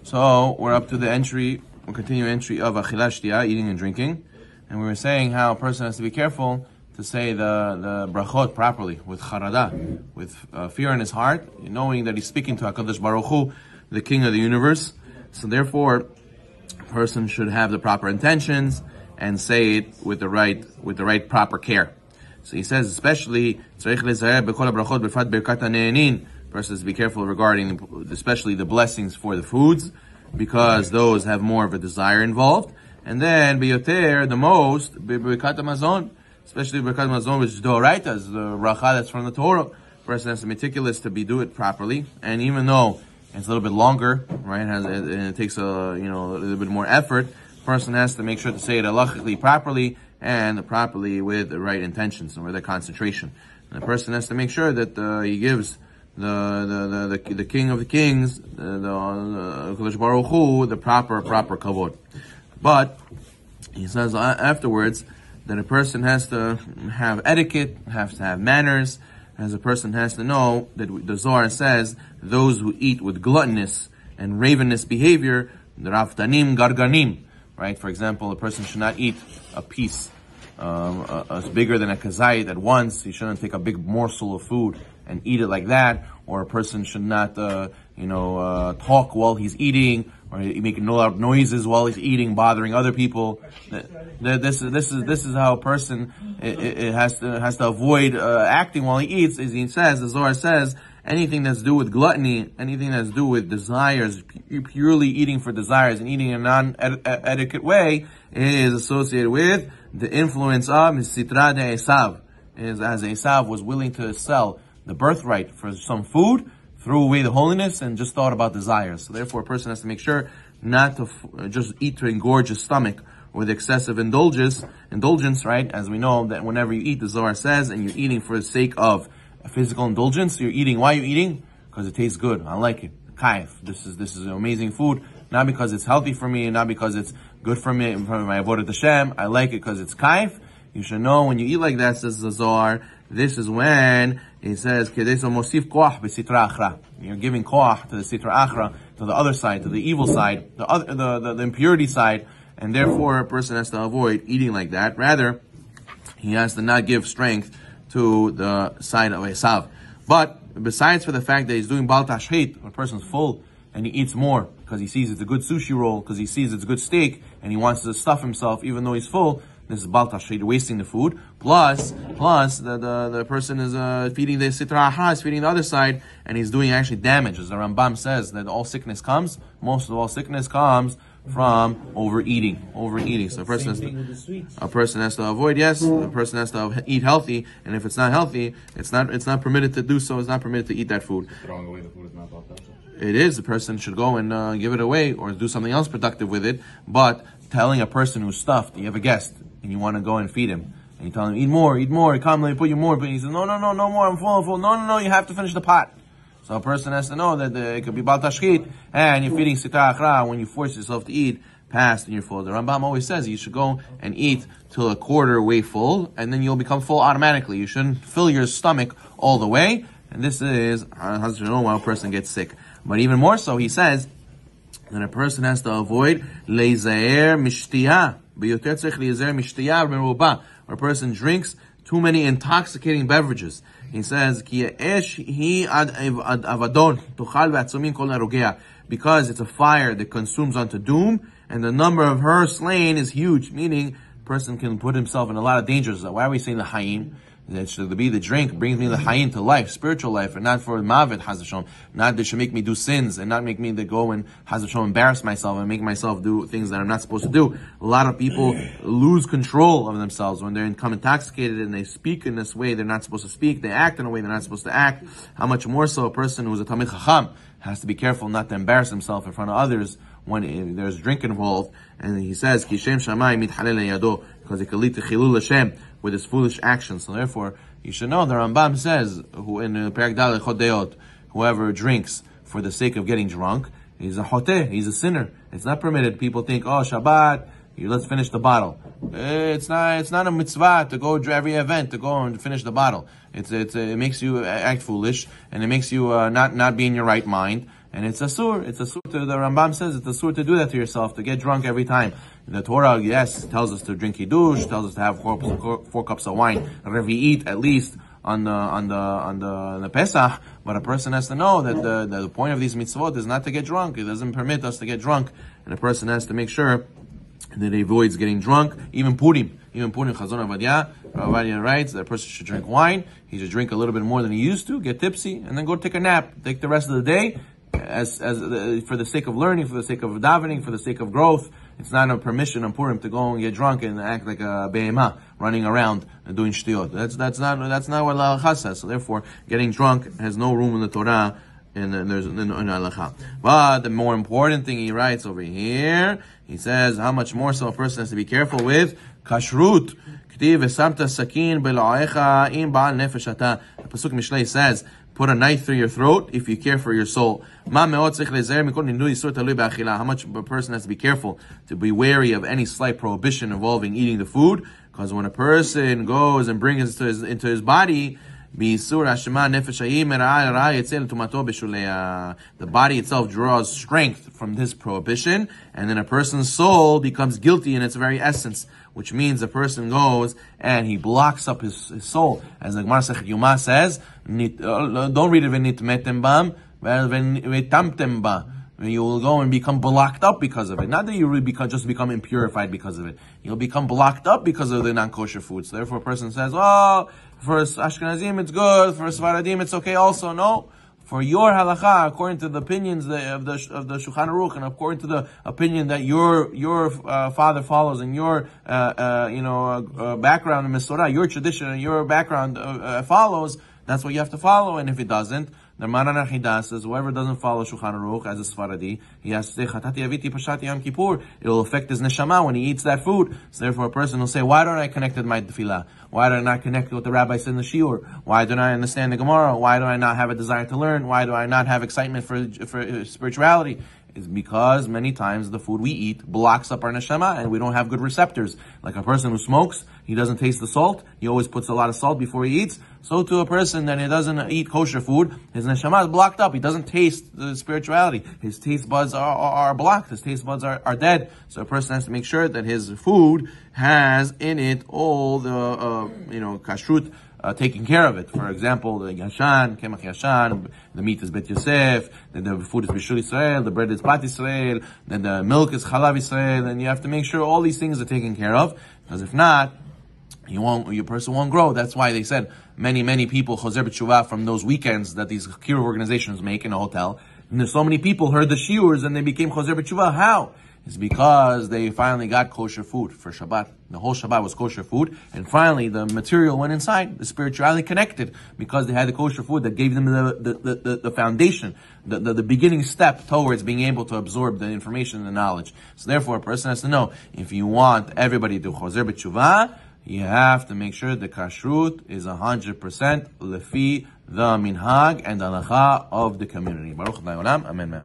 So we're up to the entry. We'll continue entry of Achila Shtia, eating and drinking, and we were saying how a person has to be careful to say the brachot properly with charada, with fear in his heart, knowing that he's speaking to HaKadosh Baruch Hu, the King of the universe. So therefore, a person should have the proper intentions and say it with the right proper care. So he says, especially, person has to be careful regarding, especially the blessings for the foods, because those have more of a desire involved. And then, biyoter, the most, birkat hamazon, especially birkat hamazon, which is doraita, is the bracha that's from the Torah. Person has to be meticulous to do it properly. And even though it's a little bit longer, right, it takes a little bit more effort, person has to make sure to say it halachically properly and properly with the right intentions and with the concentration. And the person has to make sure that he gives the King of the Kings, the Kodesh Baruch Hu, the proper kavod. But he says afterwards that a person has to have etiquette, has to have manners, as a person has to know that the Zohar says those who eat with gluttonous and ravenous behavior, the raftanim garganim. Right? For example, a person should not eat a piece bigger than a kazayit at once. He shouldn't take a big morsel of food and eat it like that. Or a person should not, talk while he's eating, or make no loud noises while he's eating, bothering other people. This is how a person it has to avoid acting while he eats. As he says, the Zohar says, anything that's to do with gluttony, anything that's to do with desires, purely eating for desires and eating in a non-etiquette way, is associated with the influence of Sitra de Esav. As Esav was willing to sell the birthright for some food, threw away the holiness and just thought about desires. So therefore a person has to make sure not to just eat to engorge his stomach with excessive indulgence, right? As we know that whenever you eat, the Zohar says, and you're eating for the sake of physical indulgence, you're eating. Why are you eating? Because it tastes good. I like it. Kaif. This is an amazing food. Not because it's healthy for me, not because it's good for me, for my avodat Hashem. I like it because it's kaif. You should know when you eat like that, says the Zohar, this is when it says, you're giving koach to the Sitra Achra, to the other side, to the evil side, the impurity side, and therefore a person has to avoid eating like that. Rather, he has to not give strength to the side of Esav. But besides for the fact that he's doing bal tashchit, when a person's full and he eats more because he sees it's a good sushi roll, because he sees it's a good steak, and he wants to stuff himself even though he's full, this is bal tashchit, wasting the food. Plus, the person is feeding the Sitra Achra, is feeding the other side, and he's doing actually damage. As the Rambam says, that most of all sickness comes from overeating. So a person has to avoid, a person has to eat healthy, and if it's not healthy, it's not permitted to do so, it's not permitted to eat that food. Throwing away the food is not bal tashchit. It is, the person should go and give it away, or do something else productive with it, but telling a person who's stuffed, you have a guest, and you want to go and feed him, and you tell him, eat more, come, let me put you more, but he says, no more, I'm full, no, you have to finish the pot. So a person has to know that it could be bal tashchit, and you're feeding Sitra Achra when you force yourself to eat past and you're full. The Rambam always says you should go and eat till a quarter way full, and then you'll become full automatically. You shouldn't fill your stomach all the way, and this is how to know why a person gets sick. But even more so, he says that a person has to avoid leizaer mishtiyah. Biyoter tzarich leizaer mishtiyah meruba. Where a person drinks too many intoxicating beverages. He says, because it's a fire that consumes unto doom, and the number of her slain is huge, meaning a person can put himself in a lot of dangers. Why are we saying the hayim? That should be the drink brings me the hayim to life, spiritual life, and not for mavet hazashom. Not that should make me do sins and not make me to go and hazashom embarrass myself and make myself do things that I'm not supposed to do. A lot of people lose control of themselves when they're become intoxicated and they speak in this way they're not supposed to speak. They act in a way they're not supposed to act. How much more so a person who's a Talmid Chacham has to be careful not to embarrass himself in front of others when there's drink involved. And he says, Ki Shem Shammai mithalel yado, because it can lead to chilul Hashem with his foolish actions. So therefore, you should know the Rambam says, who in Perek Daled Chodeot, whoever drinks for the sake of getting drunk, he's a choteh, he's a sinner. It's not permitted. People think, oh, Shabbat, let's finish the bottle. It's not a mitzvah to go to every event to go and finish the bottle. It makes you act foolish, and it makes you not be in your right mind. and it's asur. It's asur the Rambam says it's asur to do that to yourself, to get drunk every time. The Torah, yes, tells us to drink kiddush, tells us to have 4 cups of wine, revi'it at least on the Pesach, but a person has to know that the point of these mitzvot is not to get drunk. It doesn't permit us to get drunk, and a person has to make sure that he avoids getting drunk. Even Purim, Chazon Avadia writes that a person should drink wine. He should drink a little bit more than he used to, get tipsy, and then go take a nap. Take the rest of the day for the sake of learning, for the sake of davening, for the sake of growth. It's not a permission on Purim to go and get drunk and act like a behemah, running around and doing shtiyot. That's not what halacha says. So therefore, getting drunk has no room in the Torah and there's in halacha. But the more important thing he writes over here, he says how much more so a person has to be careful with kashrut. The pasuk Mishlei says, put a knife through your throat if you care for your soul. How much a person has to be careful to be wary of any slight prohibition involving eating the food, because when a person goes and brings it into his body, the body itself draws strength from this prohibition, and then a person's soul becomes guilty in its very essence, which means a person goes and he blocks up his soul. As the Gemara Sechet Yuma says, don't read it v'nitmetem bam, v'tamtem ba. You will go and become blocked up because of it. Not that you really just become impurified because of it. You'll become blocked up because of the non-kosher foods. So therefore a person says, oh, for Ashkenazim it's good, for Sfaradim it's okay also. No. For your halacha, according to the opinions of the Shulchan Aruch, and according to the opinion that your father follows, and your background in Mesorah, your tradition and your background follows, that's what you have to follow. And if it doesn't, the Maran Achidah says whoever doesn't follow Shulchan Aruch as a Sfaradi, he has to say Chatati Aviti Pashati Yom Kippur. It will affect his neshama when he eats that food. So therefore, a person will say, "Why don't I connect with my tefillah? Why do I not connect with what the rabbi said in the shiur? Why don't I understand the Gemara? Why do I not have a desire to learn? Why do I not have excitement for spirituality?" Is because many times the food we eat blocks up our neshama and we don't have good receptors. Like a person who smokes, he doesn't taste the salt. He always puts a lot of salt before he eats. So to a person that he doesn't eat kosher food, his neshama is blocked up. He doesn't taste the spirituality. His taste buds are blocked. His taste buds are dead. So a person has to make sure that his food has in it all the, kashrut, taking care of it. For example, the yashan, kemach yashan, the meat is bet Yosef, then the food is bishul Israel, the bread is bat Israel, then the milk is chalav Israel, and you have to make sure all these things are taken care of, because if not, your person won't grow. That's why they said many people choser b'tshuva from those weekends that these kiruv organizations make in a hotel. And there's so many people heard the shiurs and they became choser b'tshuva. How? It's because they finally got kosher food for Shabbat. The whole Shabbat was kosher food, and finally the material went inside. The spirituality connected because they had the kosher food that gave them the foundation, the beginning step towards being able to absorb the information and the knowledge. So therefore, a person has to know, if you want everybody to choser b'tshuva, you have to make sure the kashrut is 100% lefi the minhag and the halacha of the community. Baruch Adonai Olam. Amen.